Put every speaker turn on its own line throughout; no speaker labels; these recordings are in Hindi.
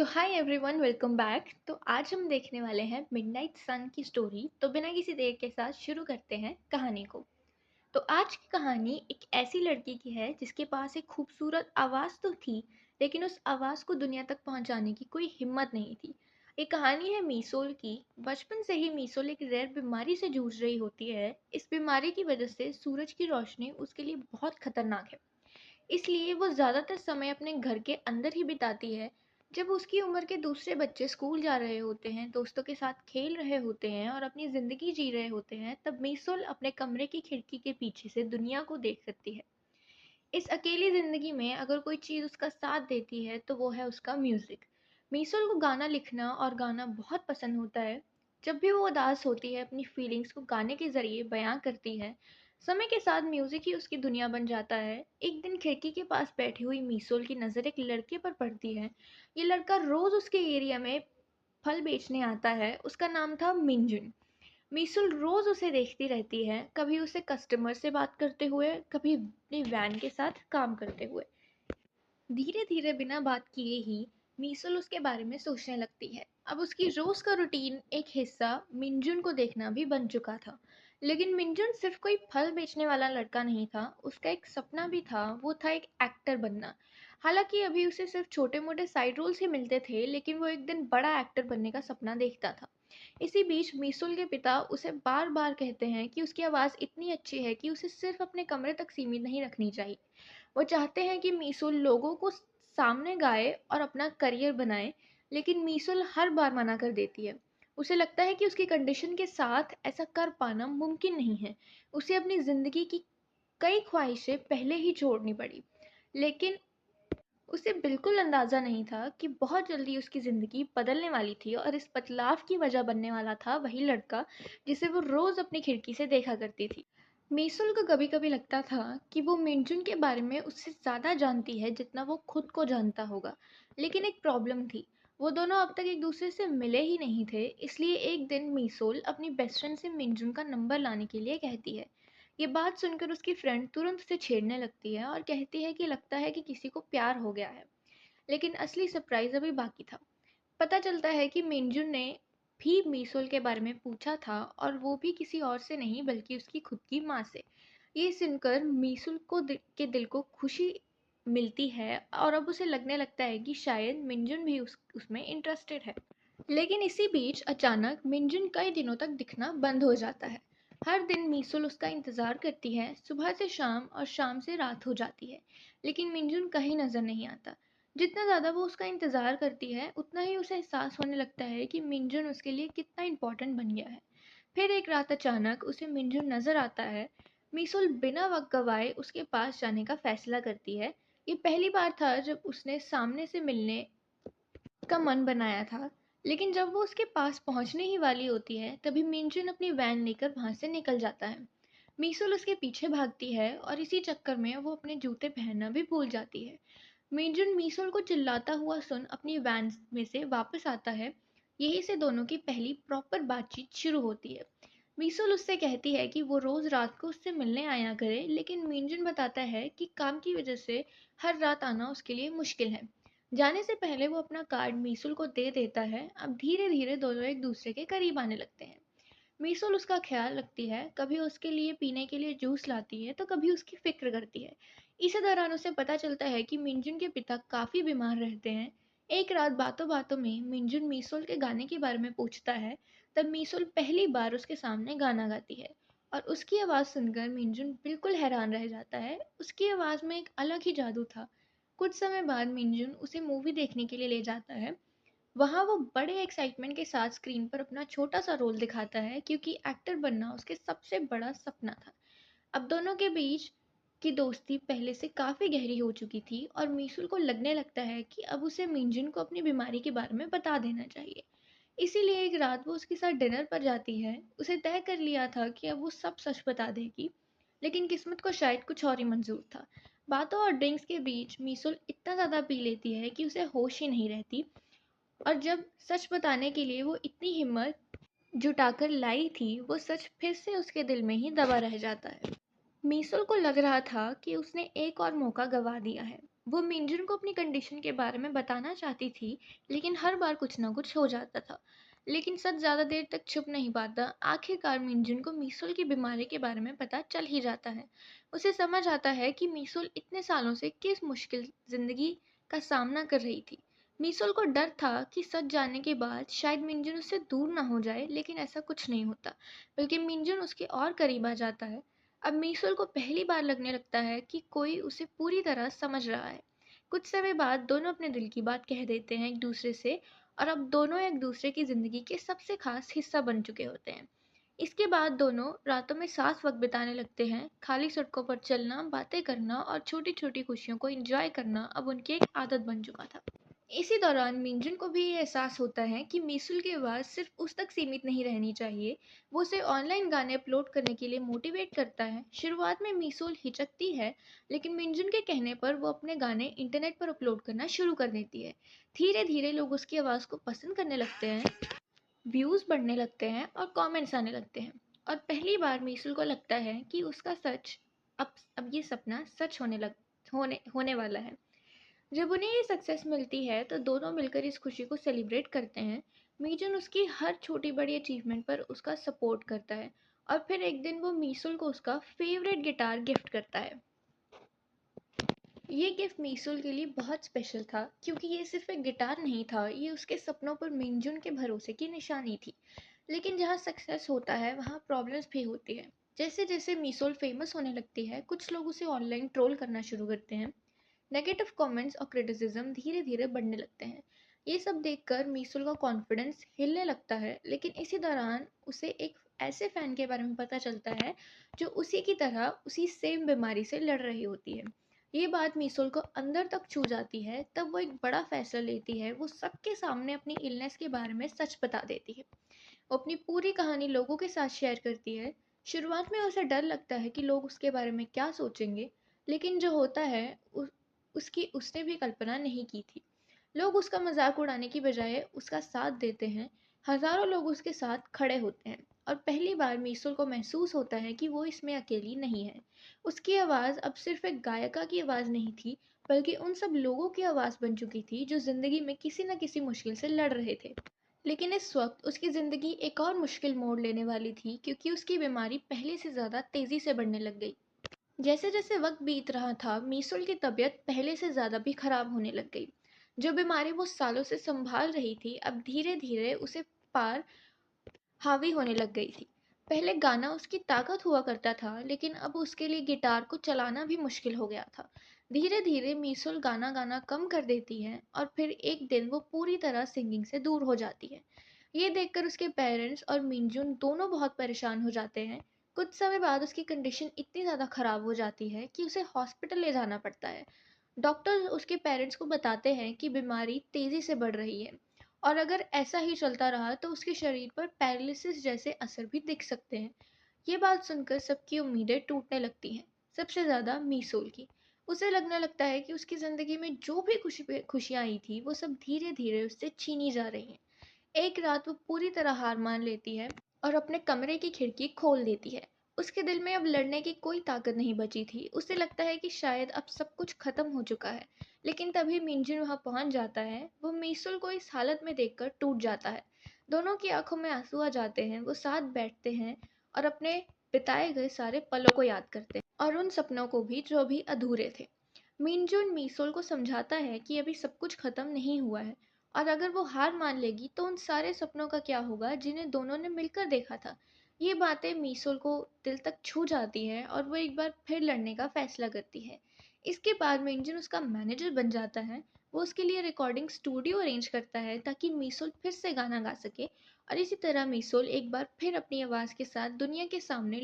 तो हाय एवरीवन, वेलकम बैक। तो आज हम देखने वाले हैं मिडनाइट सन की स्टोरी। तो बिना किसी देर के साथ शुरू करते हैं कहानी को। तो आज की कहानी एक ऐसी लड़की की है जिसके पास एक खूबसूरत आवाज़ तो थी, लेकिन उस आवाज़ को दुनिया तक पहुंचाने की कोई हिम्मत नहीं थी। ये कहानी है मीसोल की। बचपन से ही मीसोल एक रेयर बीमारी से जूझ रही होती है। इस बीमारी की वजह से सूरज की रोशनी उसके लिए बहुत खतरनाक है, इसलिए वो ज़्यादातर समय अपने घर के अंदर ही बिताती है। जब उसकी उम्र के दूसरे बच्चे स्कूल जा रहे होते हैं, दोस्तों के साथ खेल रहे होते हैं और अपनी ज़िंदगी जी रहे होते हैं, तब मीसोल अपने कमरे की खिड़की के पीछे से दुनिया को देख सकती है। इस अकेली ज़िंदगी में अगर कोई चीज़ उसका साथ देती है तो वो है उसका म्यूज़िक। मीसोल को गाना लिखना और गाना बहुत पसंद होता है। जब भी वो उदास होती है, अपनी फीलिंग्स को गाने के ज़रिए बयां करती है। समय के साथ म्यूज़िक ही उसकी दुनिया बन जाता है। एक दिन खिड़की के पास बैठी हुई मीसोल की नज़र एक लड़के पर पड़ती है। ये लड़का रोज़ उसके एरिया में फल बेचने आता है। उसका नाम था मिंजुन। मीसुल रोज उसे देखती रहती है, कभी उसे कस्टमर से बात करते हुए, कभी अपनी वैन के साथ काम करते हुए। धीरे धीरे बिना बात किए ही मीसुल उसके बारे में सोचने लगती है। अब उसकी रोज का रूटीन एक हिस्सा मिंजुन को देखना भी बन चुका था। लेकिन मिंजुन सिर्फ कोई फल बेचने वाला लड़का नहीं था, उसका एक सपना भी था। वो था एक एक्टर बनना। हालांकि अभी उसे सिर्फ छोटे मोटे साइड रोल्स ही मिलते थे, लेकिन वो एक दिन बड़ा एक्टर बनने का सपना देखता था। इसी बीच मीसुल के पिता उसे बार बार कहते हैं कि उसकी आवाज़ इतनी अच्छी है कि उसे सिर्फ अपने कमरे तक सीमित नहीं रखनी चाहिए। वो चाहते हैं कि मीसुल लोगों को सामने गाए और अपना करियर बनाए, लेकिन मीसुल हर बार मना कर देती है। उसे लगता है कि उसकी कंडीशन के साथ ऐसा कर पाना मुमकिन नहीं है। उसे अपनी ज़िंदगी की कई ख्वाहिशें पहले ही छोड़नी पड़ी। लेकिन उसे बिल्कुल अंदाज़ा नहीं था कि बहुत जल्दी उसकी ज़िंदगी बदलने वाली थी और इस बदलाव की वजह बनने वाला था वही लड़का जिसे वो रोज़ अपनी खिड़की से देखा करती थी। मीसुल को कभी-कभी लगता था कि वो मिंजुन के बारे में उससे ज़्यादा जानती है जितना वो खुद को जानता होगा। लेकिन एक प्रॉब्लम थी, वो दोनों अब तक एक दूसरे से मिले ही नहीं थे। इसलिए एक दिन मीसुल अपनी बेस्ट फ्रेंड से मिंजुन का नंबर लाने के लिए कहती है। ये बात सुनकर उसकी फ्रेंड तुरंत उसे छेड़ने लगती है और कहती है कि लगता है कि किसी को प्यार हो गया है। लेकिन असली सरप्राइज अभी बाकी था। पता चलता है कि मिंजुन ने भी मीसोल के बारे में पूछा था, और वो भी किसी और से नहीं बल्कि उसकी खुद की माँ से। ये सुनकर मीसुल को के दिल को खुशी मिलती है और अब उसे लगने लगता है कि शायद मिंजुन भी उसमें इंटरेस्टेड है। लेकिन इसी बीच अचानक मिंजुन कई दिनों तक दिखना बंद हो जाता है। हर दिन मीसुल उसका इंतजार करती है, सुबह से शाम और शाम से रात हो जाती है, लेकिन मिंजुन कहीं नजर नहीं आता। जितना ज़्यादा वो उसका इंतजार करती है, उतना ही उसे एहसास होने लगता है कि मिंजुन उसके लिए कितना इम्पोर्टेंट बन गया है। फिर एक रात अचानक उसे मिंजुन नजर आता है। मीसुल बिना वक्त गवाए उसके पास जाने का फैसला करती है। ये पहली बार था जब उसने सामने से मिलने का मन बनाया था। लेकिन जब वो उसके पास पहुंचने ही वाली होती है, तभी मिंजुन अपनी वैन लेकर वहां से निकल जाता है। मीसुल उसके पीछे भागती है और इसी चक्कर में वो अपने जूते पहनना भी भूल जाती है। मिंजुन मीसुल को चिल्लाता हुआ सुन अपनी वैन में से वापस आता है। यहीं से दोनों की पहली प्रॉपर बातचीत शुरू होती है। मीसुल उससे कहती है कि वो रोज रात को उससे मिलने आया करे, लेकिन मिंजुन बताता है कि काम की वजह से हर रात आना उसके लिए मुश्किल है। जाने से पहले वो अपना कार्ड मीसुल को दे देता है। अब धीरे धीरे दोनों एक दूसरे के करीब आने लगते हैं। मीसुल उसका ख्याल रखती है, कभी उसके लिए पीने के लिए जूस लाती है तो कभी उसकी फिक्र करती है। इसी दौरान उसे पता चलता है कि मिंजुन के पिता काफी बीमार रहते हैं। एक रात बातों बातों में मिंजुन मीसुल के गाने के बारे में पूछता है। तब मीसुल पहली बार उसके सामने गाना गाती है और उसकी आवाज़ सुनकर मिंजुन बिल्कुल हैरान रह जाता है। उसकी आवाज़ में एक अलग ही जादू था। कुछ समय बाद मिंजुन उसे मूवी देखने के लिए ले जाता है। वहाँ वो बड़े एक्साइटमेंट के साथ स्क्रीन पर अपना छोटा सा रोल दिखाता है, क्योंकि एक्टर बनना उसके सबसे बड़ा सपना था। अब दोनों के बीच की दोस्ती पहले से काफ़ी गहरी हो चुकी थी और मीसुल को लगने लगता है कि अब उसे मिंजुन को अपनी बीमारी के बारे में बता देना चाहिए। इसीलिए एक रात वो उसके साथ डिनर पर जाती है। उसे तय कर लिया था कि अब वो सब सच बता देगी, लेकिन किस्मत को शायद कुछ और ही मंजूर था। बातों और ड्रिंक्स के बीच मीसुल इतना ज़्यादा पी लेती है कि उसे होश ही नहीं रहती, और जब सच बताने के लिए वो इतनी हिम्मत जुटाकर लाई थी, वो सच फिर से उसके दिल में ही दबा रह जाता है। मीसुल को लग रहा था कि उसने एक और मौका गवा दिया है। वो मिंजुन को अपनी कंडीशन के बारे में बताना चाहती थी, लेकिन हर बार कुछ ना कुछ हो जाता था। लेकिन सच ज़्यादा देर तक छुप नहीं पाता। आखिरकार मिंजुन को मीसुल की बीमारी के बारे में पता चल ही जाता है। उसे समझ आता है कि मीसुल इतने सालों से किस मुश्किल ज़िंदगी का सामना कर रही थी। मीसुल को डर था कि सच जानने के बाद शायद मिंजुन उससे दूर ना हो जाए, लेकिन ऐसा कुछ नहीं होता, बल्कि मिंजुन उसके और करीब आ जाता है। अब मीसुल को पहली बार लगने लगता है कि कोई उसे पूरी तरह समझ रहा है। कुछ समय बाद दोनों अपने दिल की बात कह देते हैं एक दूसरे से, और अब दोनों एक दूसरे की जिंदगी के सबसे खास हिस्सा बन चुके होते हैं। इसके बाद दोनों रातों में साथ वक्त बिताने लगते हैं। खाली सड़कों पर चलना, बातें करना और छोटी छोटी खुशियों को एंजॉय करना अब उनकी एक आदत बन चुका था। इसी दौरान मिंजुन को भी ये एहसास होता है कि मीसुल की आवाज़ सिर्फ उस तक सीमित नहीं रहनी चाहिए। वो उसे ऑनलाइन गाने अपलोड करने के लिए मोटिवेट करता है। शुरुआत में मीसुल हिचकती है, लेकिन मिंजुन के कहने पर वो अपने गाने इंटरनेट पर अपलोड करना शुरू कर देती है। धीरे धीरे लोग उसकी आवाज़ को पसंद करने लगते हैं, व्यूज़ बढ़ने लगते हैं और कमेंट्स आने लगते हैं। और पहली बार मीसुल को लगता है कि उसका सच अब ये सपना सच होने वाला है। जब उन्हें ये सक्सेस मिलती है तो दोनों मिलकर इस खुशी को सेलिब्रेट करते हैं। मीजुन उसकी हर छोटी बड़ी अचीवमेंट पर उसका सपोर्ट करता है, और फिर एक दिन वो मीसुल को उसका फेवरेट गिटार गिफ्ट करता है। ये गिफ्ट मीसुल के लिए बहुत स्पेशल था, क्योंकि ये सिर्फ एक गिटार नहीं था, ये उसके सपनों पर मिंजुन के भरोसे की निशानी थी। लेकिन जहाँ सक्सेस होता है वहाँ प्रॉब्लम्स भी होती है। जैसे जैसे मीसुल फेमस होने लगती है, कुछ लोग उसे ऑनलाइन ट्रोल करना शुरू करते हैं। नेगेटिव कमेंट्स और क्रिटिसिज्म धीरे धीरे बढ़ने लगते हैं। ये सब देखकर मीसुल का कॉन्फिडेंस हिलने लगता है, लेकिन इसी दौरान उसे एक ऐसे फैन के बारे में पता चलता है जो उसी की तरह उसी सेम बीमारी से लड़ रही होती है। ये बात मीसुल को अंदर तक छू जाती है। तब वो एक बड़ा फैसला लेती है। वो सबके सामने अपनी इलनेस के बारे में सच बता देती है। वो अपनी पूरी कहानी लोगों के साथ शेयर करती है। शुरुआत में उसे डर लगता है कि लोग उसके बारे में क्या सोचेंगे, लेकिन जो होता है उसकी उसने भी कल्पना नहीं की थी। लोग उसका मजाक उड़ाने की बजाय उसका साथ देते हैं। हजारों लोग उसके साथ खड़े होते हैं, और पहली बार मीसुल को महसूस होता है कि वो इसमें अकेली नहीं है। उसकी आवाज़ अब सिर्फ एक गायिका की आवाज़ नहीं थी, बल्कि उन सब लोगों की आवाज़ बन चुकी थी जो ज़िंदगी में किसी न किसी मुश्किल से लड़ रहे थे। लेकिन इस वक्त उसकी ज़िंदगी एक और मुश्किल मोड़ लेने वाली थी, क्योंकि उसकी बीमारी पहले से ज़्यादा तेज़ी से बढ़ने लग गई। जैसे जैसे वक्त बीत रहा था, मीसुल की तबीयत पहले से ज़्यादा भी खराब होने लग गई। जो बीमारी वो सालों से संभाल रही थी, अब धीरे धीरे उसे पार हावी होने लग गई थी। पहले गाना उसकी ताकत हुआ करता था, लेकिन अब उसके लिए गिटार को चलाना भी मुश्किल हो गया था। धीरे धीरे मीसुल गाना गाना कम कर देती है, और फिर एक दिन वो पूरी तरह सिंगिंग से दूर हो जाती है। ये देखकर उसके पेरेंट्स और मिंजुन दोनों बहुत परेशान हो जाते हैं। कुछ समय बाद उसकी कंडीशन इतनी ज़्यादा ख़राब हो जाती है कि उसे हॉस्पिटल ले जाना पड़ता है। डॉक्टर उसके पेरेंट्स को बताते हैं कि बीमारी तेज़ी से बढ़ रही है, और अगर ऐसा ही चलता रहा तो उसके शरीर पर पैरालिसिस जैसे असर भी दिख सकते हैं। ये बात सुनकर सबकी उम्मीदें टूटने लगती हैं, सबसे ज़्यादा मीसोल की। उसे लगने लगता है कि उसकी ज़िंदगी में जो भी खुशियाँ आई थी, वो सब धीरे धीरे उससे छीनी जा रही हैं। एक रात वो पूरी तरह हार मान लेती है और अपने कमरे की खिड़की खोल देती है। उसके दिल में अब लड़ने की कोई ताकत नहीं बची थी। उसे लगता है कि शायद अब सब कुछ खत्म हो चुका है। लेकिन तभी मिंजुन वहां पहुंच जाता है। वो मीसुल को इस हालत में देखकर टूट जाता है। दोनों की आंखों में आंसू आ जाते हैं। वो साथ बैठते हैं और अपने बिताए गए सारे पलों को याद करते हैं, और उन सपनों को भी जो अभी अधूरे थे। मिनजुन मीसोल को समझाता है कि अभी सब कुछ खत्म नहीं हुआ है, और अगर वो हार मान लेगी तो उन सारे सपनों का क्या होगा जिन्हें दोनों ने मिलकर देखा था। ये बातें मीसोल को दिल तक छू जाती है, और वो एक बार फिर लड़ने का फैसला करती है। इसके बाद मिनजुन उसका मैनेजर बन जाता है। वो उसके लिए रिकॉर्डिंग स्टूडियो अरेंज करता है ताकि मीसोल फिर से गाना गा सके, और इसी तरह मीसोल एक बार फिर अपनी आवाज़ के साथ दुनिया के सामने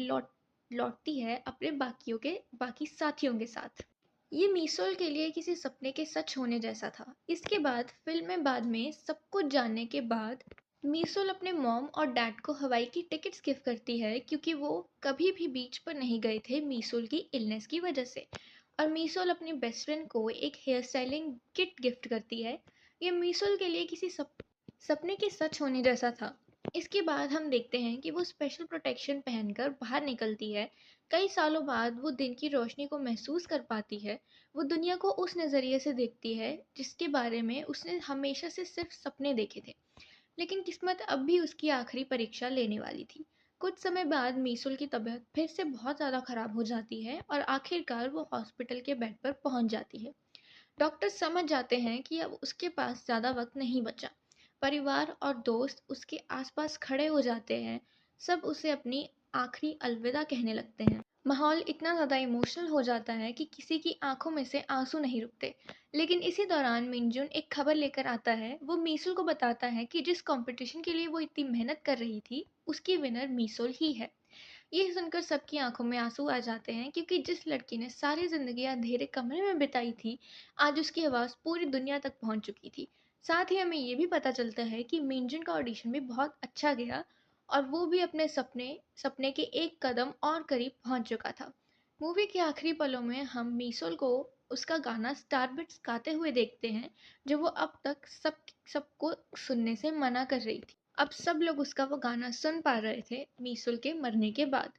लौटती है, अपने बाकी साथियों के साथ। ये मीसोल के लिए किसी सपने के सच होने जैसा था। इसके बाद फिल्म में बाद में सब कुछ जानने के बाद मीसोल अपने मॉम और डैड को हवाई की टिकट्स गिफ्ट करती है, क्योंकि वो कभी भी बीच पर नहीं गए थे मीसोल की इलनेस की वजह से। और मीसोल अपनी बेस्ट फ्रेंड को एक हेयर स्टाइलिंग किट गिफ्ट करती है। ये मीसोल के लिए किसी सपने के सच होने जैसा था। इसके बाद हम देखते हैं कि वो स्पेशल प्रोटेक्शन पहनकर बाहर निकलती है। कई सालों बाद वो दिन की रोशनी को महसूस कर पाती है। वो दुनिया को उस नज़रिए से देखती है जिसके बारे में उसने हमेशा से सिर्फ सपने देखे थे। लेकिन किस्मत अब भी उसकी आखिरी परीक्षा लेने वाली थी। कुछ समय बाद मीसुल की तबीयत फिर से बहुत ज़्यादा खराब हो जाती है और आखिरकार वो हॉस्पिटल के बेड पर पहुंच जाती है। डॉक्टर समझ जाते हैं कि अब उसके पास ज़्यादा वक्त नहीं बचा। परिवार और दोस्त उसके आसपास खड़े हो जाते हैं। सब उसे अपनी आखिरी अलविदा कहने लगते हैं। माहौल इतना ज़्यादा इमोशनल हो जाता है कि किसी की आंखों में से आंसू नहीं रुकते। लेकिन इसी दौरान मिनजुन एक खबर लेकर आता है। वो मीसुल को बताता है कि जिस कंपटीशन के लिए वो इतनी मेहनत कर रही थी, उसकी विनर मीसुल ही है। ये सुनकर सबकी आंखों में आंसू आ जाते हैं, क्योंकि जिस लड़की ने सारी जिंदगी अंधेरे कमरे में बिताई थी, आज उसकी आवाज़ पूरी दुनिया तक पहुंच चुकी थी। साथ ही हमें ये भी पता चलता है कि मिंजुन का ऑडिशन भी बहुत अच्छा गया और वो भी अपने सपने सपने के एक कदम और करीब पहुंच चुका था। मूवी के आखिरी पलों में हम मीसोल को उसका गाना स्टारबिट्स गाते हुए देखते हैं, जो वो अब तक सबको सुनने से मना कर रही थी। अब सब लोग उसका वो गाना सुन पा रहे थे मीसुल के मरने के बाद।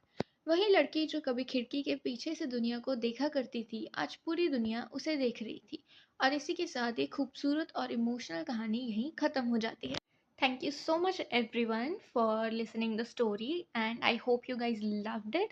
वही लड़की जो कभी खिड़की के पीछे से दुनिया को देखा करती थी, आज पूरी दुनिया उसे देख रही थी। और इसी के साथ ये खूबसूरत और इमोशनल कहानी यहीं ख़त्म हो जाती है। Thank you so much everyone for listening the story and I hope you guys loved it.